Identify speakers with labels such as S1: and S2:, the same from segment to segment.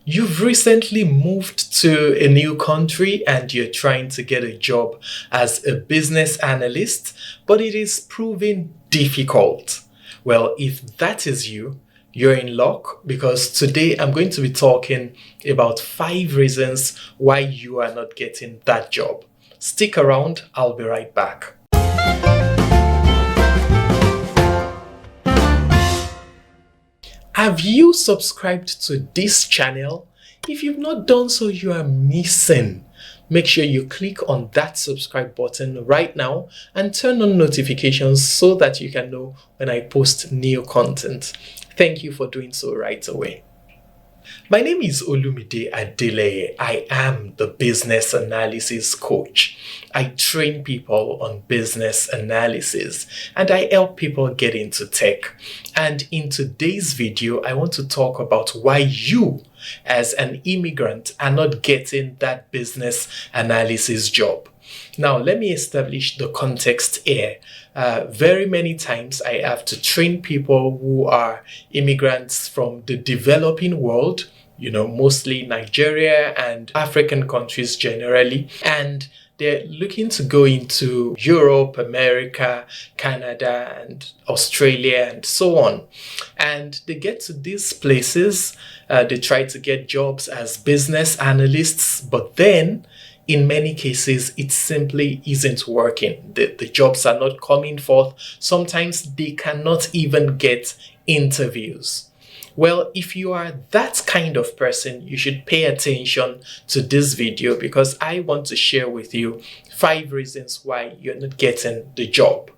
S1: You've recently moved to a new country and you're trying to get a job as a business analyst, but it is proving difficult. Well, if that is you, you're in luck because today I'm going to be talking about 5 reasons why you are not getting that job. Stick around, I'll be right back. Have you subscribed to this channel? If you've not done so, you are missing. Make sure you click on that subscribe button right now and turn on notifications so that you can know when I post new content. Thank you for doing so right away. My name is Olumide. I am the business analysis coach. I train people on business analysis and I help people get into tech. And in today's video, I want to talk about why you as an immigrant are not getting that business analysis job. Now, let me establish the context here. Very many times I have to train people who are immigrants from the developing world, mostly Nigeria and African countries generally, and they're looking to go into Europe, America, Canada, and Australia, and so on. And they get to these places, they try to get jobs as business analysts, but then in many cases, it simply isn't working. The jobs are not coming forth. Sometimes they cannot even get interviews. Well, if you are that kind of person, you should pay attention to this video because I want to share with you 5 reasons why you're not getting the job.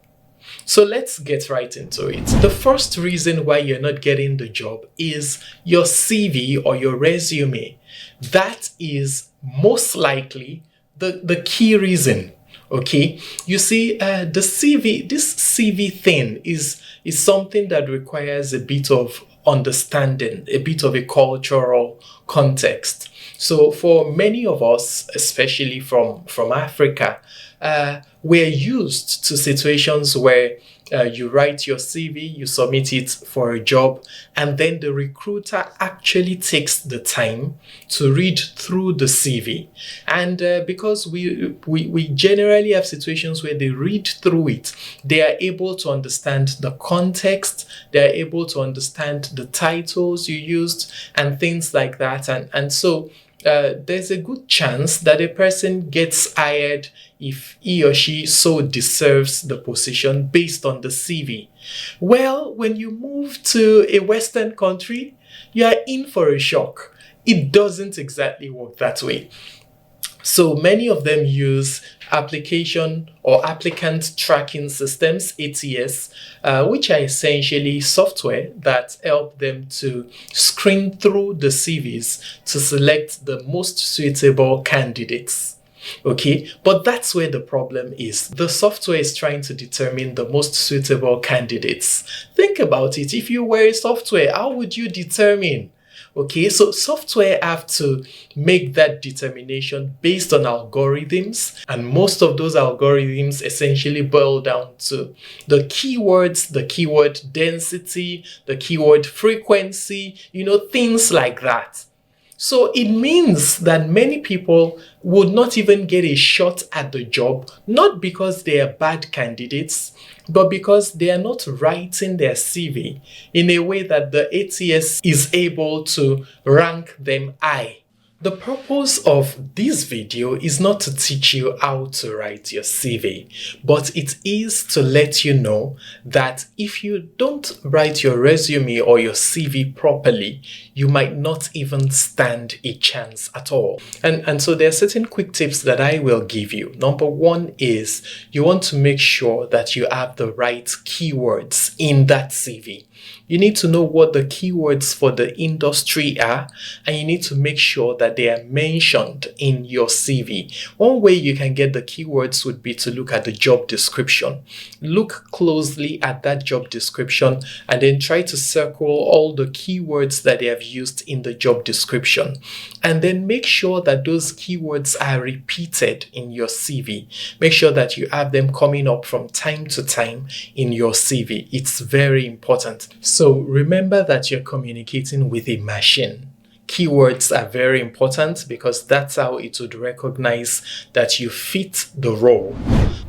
S1: So let's get right into it. The first reason why you're not getting the job is your CV or your resume. That is most likely the key reason. Okay, you see, this CV thing is something that requires a bit of understanding, a bit of a cultural context. So for many of us, especially from Africa, we're used to situations where you write your CV, you submit it for a job, and then the recruiter actually takes the time to read through the CV. And because we generally have situations where they read through it, they are able to understand the context, they are able to understand the titles you used and things like that. And so there's a good chance that a person gets hired if he or she so deserves the position based on the CV. Well, when you move to a Western country, you are in for a shock. It doesn't exactly work that way. So many of them use application or applicant tracking systems, ATS, which are essentially software that help them to screen through the CVs to select the most suitable candidates. Okay, but that's where the problem is. The software is trying to determine the most suitable candidates. Think about it. If you were a software, how would you determine? Okay, so software have to make that determination based on algorithms, and most of those algorithms essentially boil down to the keywords, the keyword density, the keyword frequency, things like that. So it means that many people would not even get a shot at the job, not because they are bad candidates, but because they are not writing their CV in a way that the ATS is able to rank them high. The purpose of this video is not to teach you how to write your CV, but it is to let you know that if you don't write your resume or your CV properly, you might not even stand a chance at all. And so there are certain quick tips that I will give you. Number 1 is you want to make sure that you have the right keywords in that CV. You need to know what the keywords for the industry are, and you need to make sure that they are mentioned in your CV. One way you can get the keywords would be to look at the job description. Look closely at that job description and then try to circle all the keywords that they have used in the job description. And then make sure that those keywords are repeated in your CV. Make sure that you have them coming up from time to time in your CV. It's very important. So remember that you're communicating with a machine. keywords are very important because that's how it would recognize that you fit the role.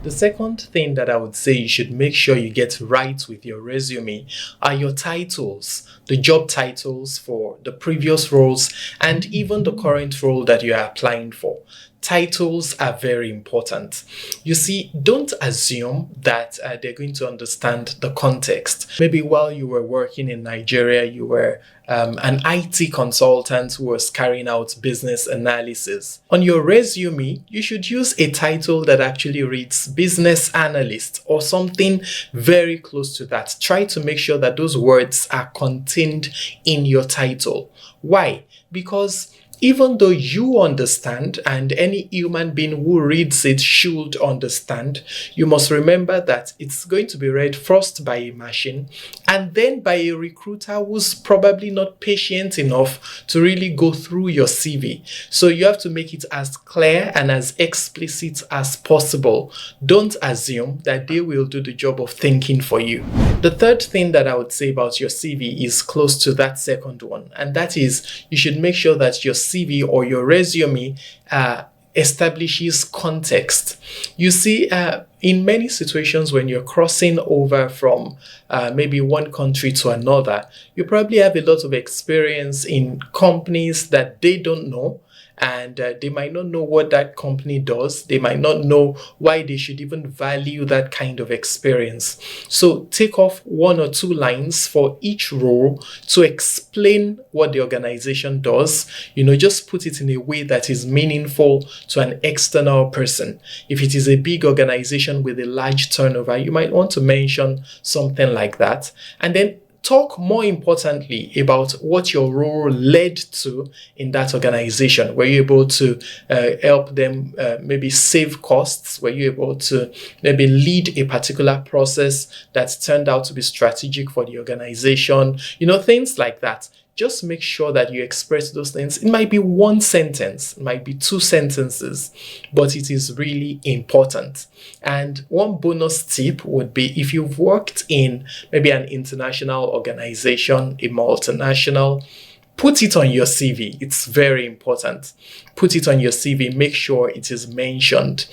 S1: The second thing that I would say you should make sure you get right with your resume are your titles, the job titles for the previous roles and even the current role that you are applying for. Titles are very important. You see, don't assume that they're going to understand the context. Maybe while you were working in Nigeria, you were an IT consultant who was carrying out business analysis. On your resume, you should use a title that actually reads business analyst or something very close to that. Try to make sure that those words are contained in your title. Why? Because even though you understand, and any human being who reads it should understand, you must remember that it's going to be read first by a machine and then by a recruiter who's probably not patient enough to really go through your CV. So you have to make it as clear and as explicit as possible. Don't assume that they will do the job of thinking for you. The third thing that I would say about your CV is close to that second one, and that is you should make sure that your CV or your resume establishes context. You see, in many situations when you're crossing over from maybe one country to another, you probably have a lot of experience in companies that they don't know. And they might not know what that company does. They might not know why they should even value that kind of experience. So take off 1 or 2 lines for each role to explain what the organization does. Just put it in a way that is meaningful to an external person. If it is a big organization with a large turnover, you might want to mention something like that. And then talk more importantly about what your role led to in that organization. Were you able to help them maybe save costs? Were you able to maybe lead a particular process that turned out to be strategic for the organization? Things like that. Just make sure that you express those things. It might be 1 sentence, it might be 2 sentences, but it is really important. And one bonus tip would be if you've worked in maybe an international organization, a multinational, put it on your CV. It's very important. Put it on your CV. Make sure it is mentioned.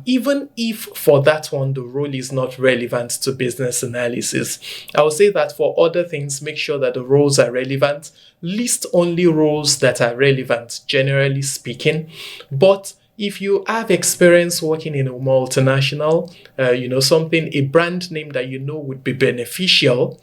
S1: Even if for that one, the role is not relevant to business analysis. I would say that for other things, make sure that the roles are relevant. List only roles that are relevant, generally speaking. But if you have experience working in a multinational, a brand name that would be beneficial,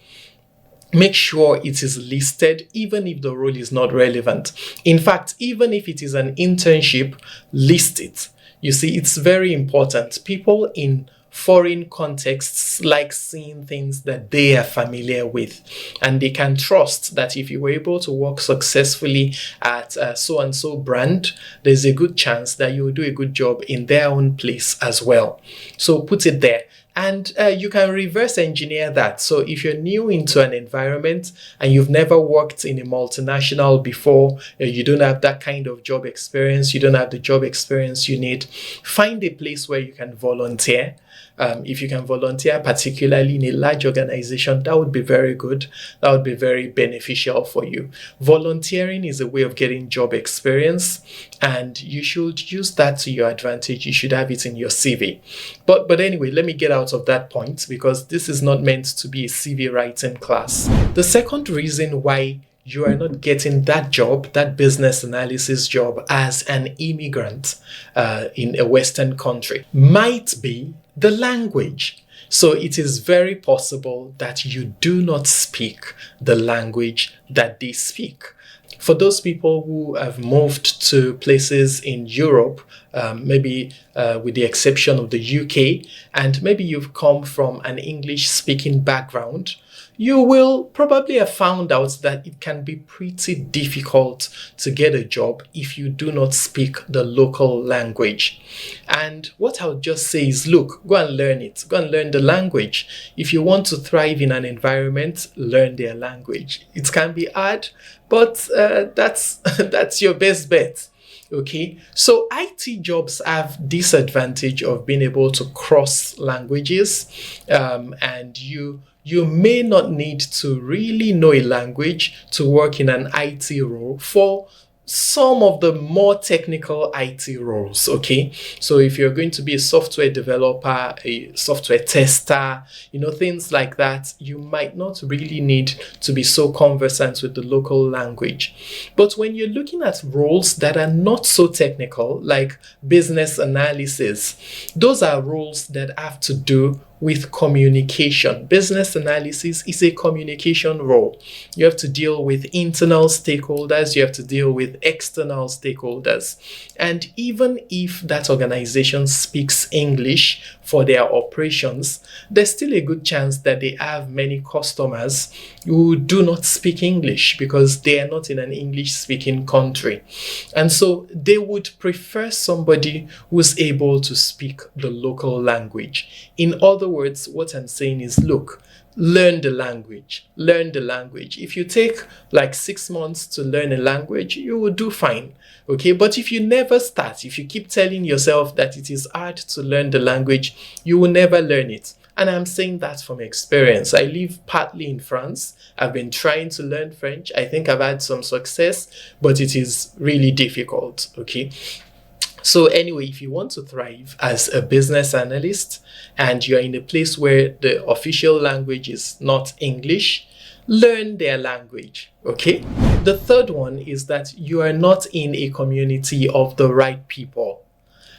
S1: make sure it is listed even if the role is not relevant. In fact, even if it is an internship, list it. You see, it's very important. People in foreign contexts like seeing things that they are familiar with, and they can trust that if you were able to work successfully at so-and-so brand, there's a good chance that you will do a good job in their own place as well. So put it there. And you can reverse engineer that. So if you're new into an environment and you've never worked in a multinational before, you don't have that kind of job experience, you don't have the job experience you need, find a place where you can volunteer. If you can volunteer, particularly in a large organization, that would be very good. That would be very beneficial for you. Volunteering is a way of getting job experience, and you should use that to your advantage. You should have it in your CV. But anyway, let me get out of that point because this is not meant to be a CV writing class. The second reason why you are not getting that job, that business analysis job as an immigrant in a Western country, might be the language. So it is very possible that you do not speak the language that they speak. For those people who have moved to places in Europe, maybe with the exception of the UK, and maybe you've come from an English-speaking background, you will probably have found out that it can be pretty difficult to get a job if you do not speak the local language. And what I would just say is, look, go and learn it. Go and learn the language. If you want to thrive in an environment, learn their language. It can be hard, but that's your best bet. Okay, so IT jobs have this advantage of being able to cross languages, and you You may not need to really know a language to work in an IT role for some of the more technical IT roles, okay? So if you're going to be a software developer, a software tester, things like that, you might not really need to be so conversant with the local language. But when you're looking at roles that are not so technical, like business analysis, those are roles that have to do with communication. Business analysis is a communication role. You have to deal with internal stakeholders, you have to deal with external stakeholders. And even if that organization speaks English for their operations, there's still a good chance that they have many customers who do not speak English because they are not in an English-speaking country. And so they would prefer somebody who's able to speak the local language. In other words, what I'm saying is, look, learn the language. Learn the language. If you take like 6 months to learn a language, you will do fine. Okay, but if you never start, if you keep telling yourself that it is hard to learn the language, you will never learn it. And I'm saying that from experience. I live partly in France. I've been trying to learn French. I think I've had some success, but it is really difficult. Okay. So anyway, if you want to thrive as a business analyst and you're in a place where the official language is not English, learn their language, okay? The third one is that you are not in a community of the right people.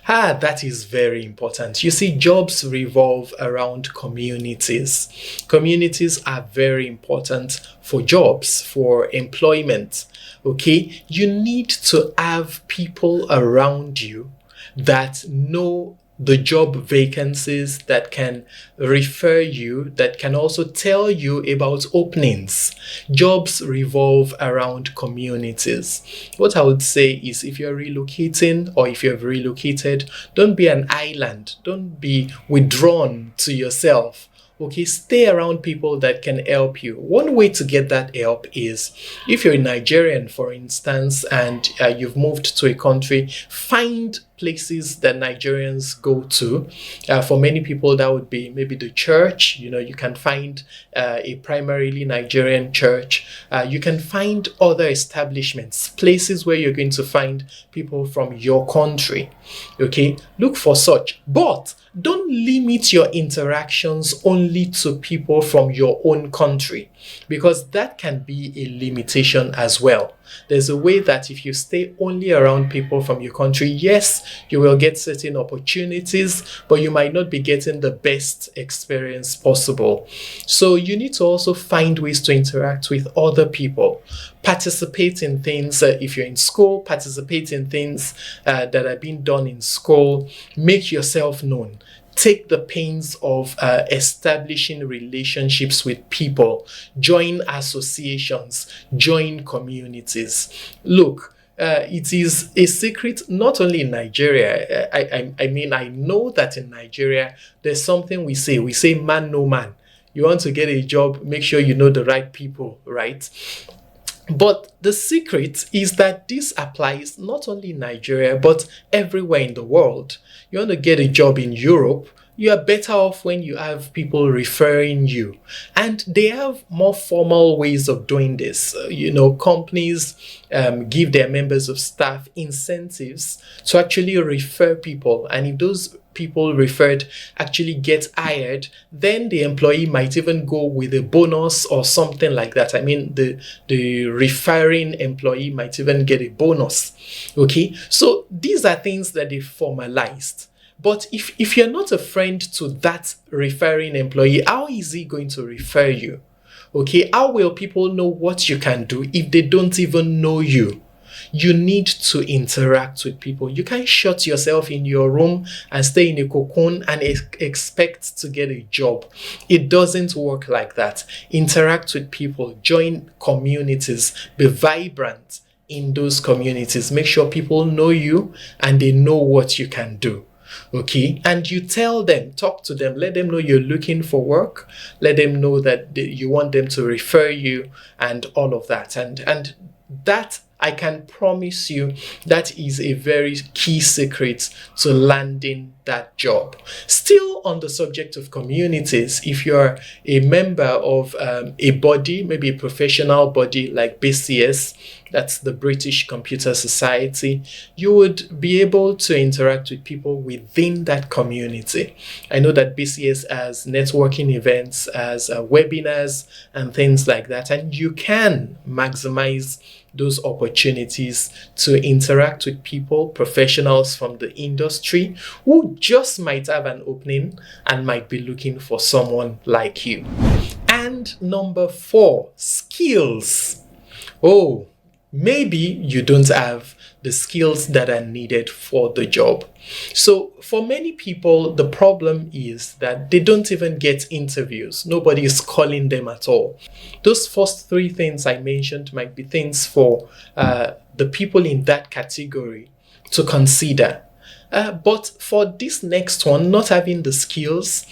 S1: That is very important. You see, jobs revolve around communities. Communities are very important for jobs, for employment. Okay, you need to have people around you that know the job vacancies, that can refer you, that can also tell you about openings. Jobs revolve around communities. What I would say is, if you're relocating or if you've relocated, don't be an island. Don't be withdrawn to yourself. Okay, stay around people that can help you. One way to get that help is, if you're a Nigerian, for instance, and you've moved to a country, find places that Nigerians go to. For many people, that would be maybe the church. You can find a primarily Nigerian church. You can find other establishments, places where you're going to find people from your country. Okay, look for such. But don't limit your interactions only to people from your own country, because that can be a limitation as well. There's a way that if you stay only around people from your country, yes, you will get certain opportunities, but you might not be getting the best experience possible. So you need to also find ways to interact with other people. Participate in things, if you're in school, participate in things that are being done in school. Make yourself known. Take the pains of establishing relationships with people. Join associations. Join communities. Look, it is a secret not only in Nigeria. I mean, I know that in Nigeria, there's something we say. We say, man, no man. You want to get a job, make sure you know the right people, right? But the secret is that this applies not only in Nigeria, but everywhere in the world. You want to get a job in Europe, you are better off when you have people referring you. And they have more formal ways of doing this. Companies give their members of staff incentives to actually refer people. And if those people referred actually get hired, then the employee might even go with a bonus or something like that. I mean, the referring employee might even get a bonus. Okay, so these are things that they formalized. But if you're not a friend to that referring employee, how is he going to refer you? Okay, how will people know what you can do if they don't even know you? You need to interact with people. You can't shut yourself in your room and stay in a cocoon and expect to get a job. It doesn't work like that. Interact with people, join communities, be vibrant in those communities. Make sure people know you and they know what you can do. Okay, and you tell them, talk to them, let them know you're looking for work, let them know that you want them to refer you and all of that. And that, I can promise you that is a very key secret to landing that job. Still on the subject of communities, if you're a member of a body, maybe a professional body like BCS, that's the British Computer Society, you would be able to interact with people within that community. I know that BCS has networking events, has webinars and things like that, and you can maximize those opportunities to interact with people, professionals from the industry who just might have an opening and might be looking for someone like you. And number 4, skills. Oh, maybe you don't have the skills that are needed for the job. So for many people, the problem is that they don't even get interviews. Nobody is calling them at all. Those first 3 things I mentioned might be things for the people in that category to consider. But for this next one, not having the skills,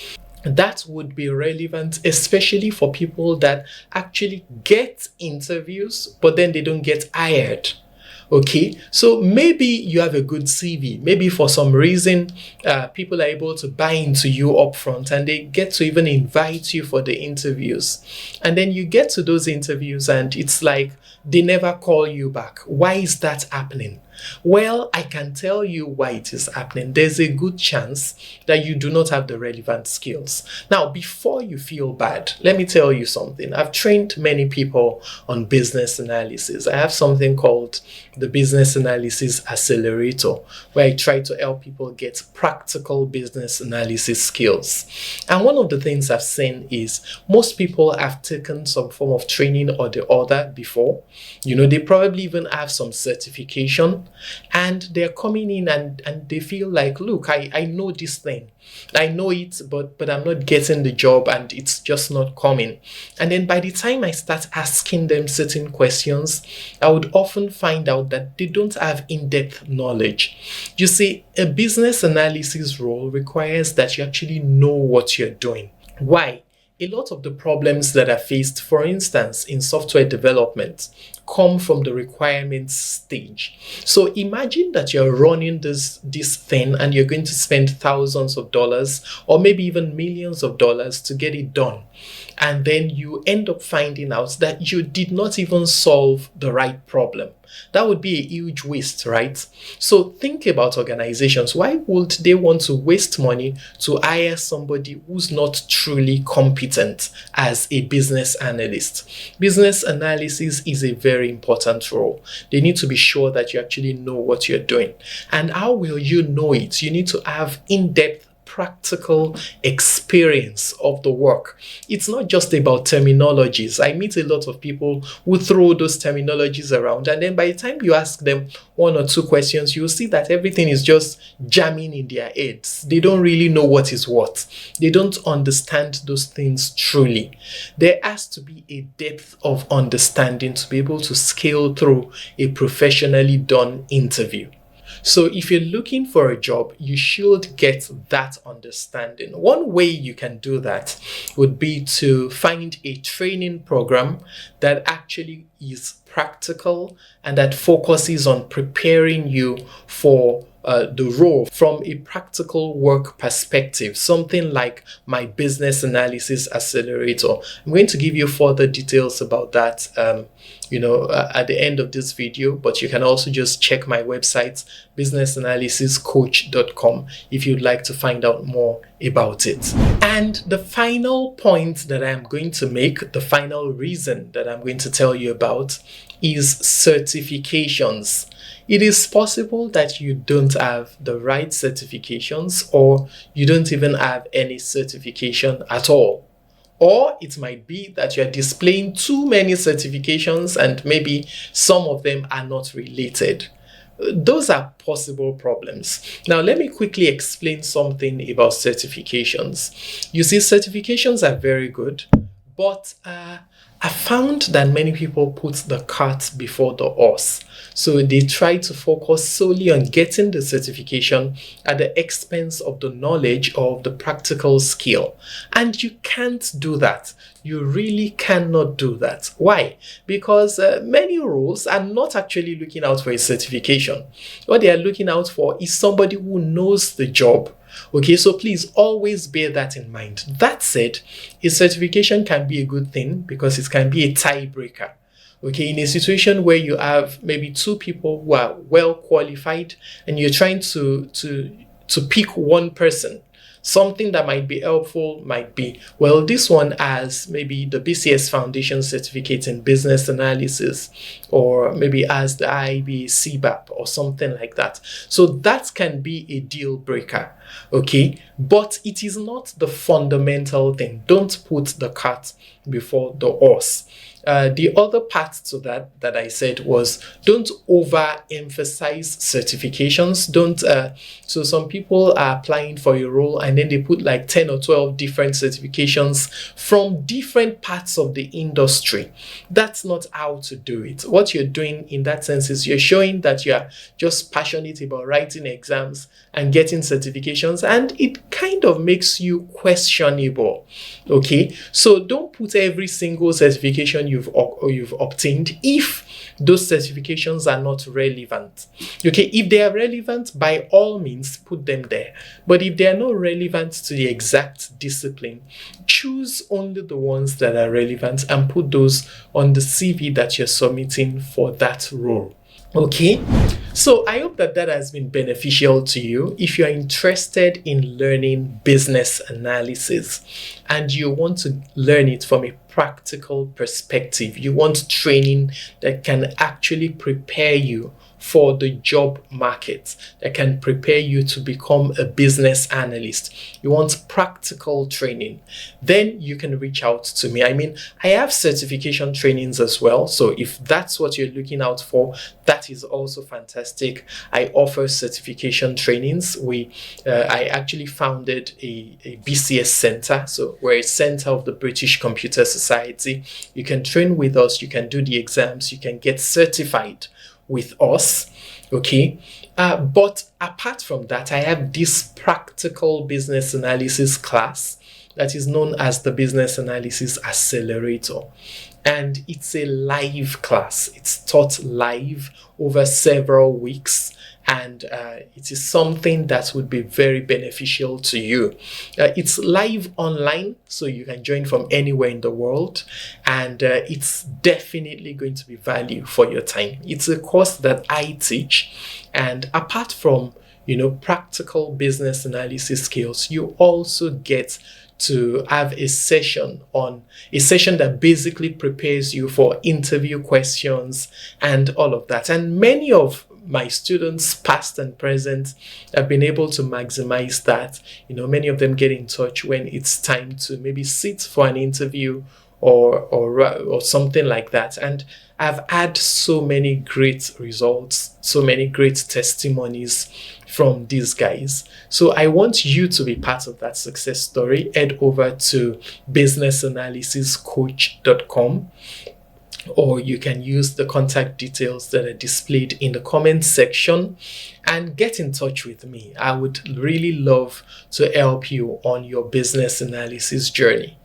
S1: that would be relevant, especially for people that actually get interviews, but then they don't get hired. Okay, so maybe you have a good CV. Maybe for some reason, people are able to buy into you upfront and they get to even invite you for the interviews. And then you get to those interviews and it's like they never call you back. Why is that happening? Well, I can tell you why it is happening. There's a good chance that you do not have the relevant skills. Now, before you feel bad, let me tell you something. I've trained many people on business analysis. I have something called the Business Analysis Accelerator, where I try to help people get practical business analysis skills. And one of the things I've seen is most people have taken some form of training or the other before. You know, they probably even have some certification, and they're coming in and they feel like, look, I know this thing. I know it, but I'm not getting the job and it's just not coming. And then by the time I start asking them certain questions, I would often find out that they don't have in-depth knowledge. You see, a business analysis role requires that you actually know what you're doing. Why? A lot of the problems that are faced, for instance, in software development, come from the requirements stage. So imagine that you're running this thing and you're going to spend thousands of dollars or maybe even millions of dollars to get it done. And then you end up finding out that you did not even solve the right problem. That would be a huge waste, right? So think about organizations. Why would they want to waste money to hire somebody who's not truly competent as a business analyst? Business analysis is a very important role. They need to be sure that you actually know what you're doing. And how will you know it? You need to have in-depth practical experience of the work. It's not just about terminologies. I meet a lot of people who throw those terminologies around, and then by the time you ask them 1 or 2 questions, you'll see that everything is just jamming in their heads. They don't really know what is what. They don't understand those things truly. There has to be a depth of understanding to be able to scale through a professionally done interview. So if you're looking for a job, you should get that understanding. One way you can do that would be to find a training program that actually is practical and that focuses on preparing you for the role from a practical work perspective, something like my Business Analysis Accelerator. I'm going to give you further details about that at the end of this video, but you can also just check my website, businessaналysiscoach.com, if you'd like to find out more about it. And the final point that I'm going to make, the final reason that I'm going to tell you about, is certifications. It is possible that you don't have the right certifications, or you don't even have any certification at all. Or it might be that you're displaying too many certifications and maybe some of them are not related. Those are possible problems. Now, let me quickly explain something about certifications. You see, certifications are very good, but I found that many people put the cart before the horse. So they try to focus solely on getting the certification at the expense of the knowledge or of the practical skill. And you can't do that. You really cannot do that. Why? Because many roles are not actually looking out for a certification. What they are looking out for is somebody who knows the job. Okay, so please always bear that in mind. That said, a certification can be a good thing because it can be a tiebreaker. Okay, in a situation where you have maybe two people who are well qualified and you're trying to pick one person, something that might be helpful might be, well, this one has maybe the BCS Foundation certificate in business analysis, or maybe has the IB CBAP or something like that. So that can be a deal breaker. Okay, but it is not the fundamental thing. Don't put the cart before the horse. The other part to that I said was, don't overemphasize certifications. So some people are applying for a role and then they put like 10 or 12 different certifications from different parts of the industry. That's not how to do it. What you're doing in that sense is you're showing that you're just passionate about writing exams and getting certifications, and it kind of makes you questionable. Okay, so don't put every single certification you've obtained if those certifications are not relevant. Okay, if they are relevant, by all means put them there. But if they are not relevant to the exact discipline, choose only the ones that are relevant and put those on the CV that you're submitting for that role. Okay, so I hope that has been beneficial to you. If you are interested in learning business analysis and you want to learn it from a practical perspective, you want training that can actually prepare you for the job market, that can prepare you to become a business analyst, you want practical training, then you can reach out to me. I mean, I have certification trainings as well. So if that's what you're looking out for, that is also fantastic. I offer certification trainings. I actually founded a BCS center. So we're a center of the British Computer Society. You can train with us, you can do the exams, you can get certified with us. Okay, but apart from that, I have this practical business analysis class that is known as the Business Analysis Accelerator, and it's a live class. It's taught live over several weeks, and it is something that would be very beneficial to you. It's live online, so you can join from anywhere in the world, and it's definitely going to be value for your time. It's a course that I teach, and apart from practical business analysis skills, you also get to have a session that basically prepares you for interview questions and all of that. And many of my students, past and present, have been able to maximize that. Many of them get in touch when it's time to maybe sit for an interview or something like that. And I've had so many great results, so many great testimonies from these guys. So I want you to be part of that success story. Head over to businessanalysiscoach.com, or you can use the contact details that are displayed in the comment section and get in touch with me. I would really love to help you on your business analysis journey.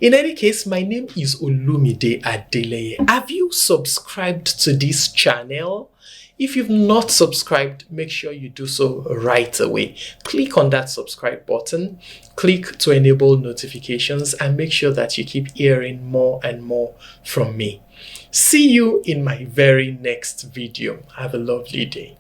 S1: In any case, my name is Olumide Adeleye. Have you subscribed to this channel? If you've not subscribed, make sure you do so right away. Click on that subscribe button, click to enable notifications, and make sure that you keep hearing more and more from me. See you in my very next video. Have a lovely day.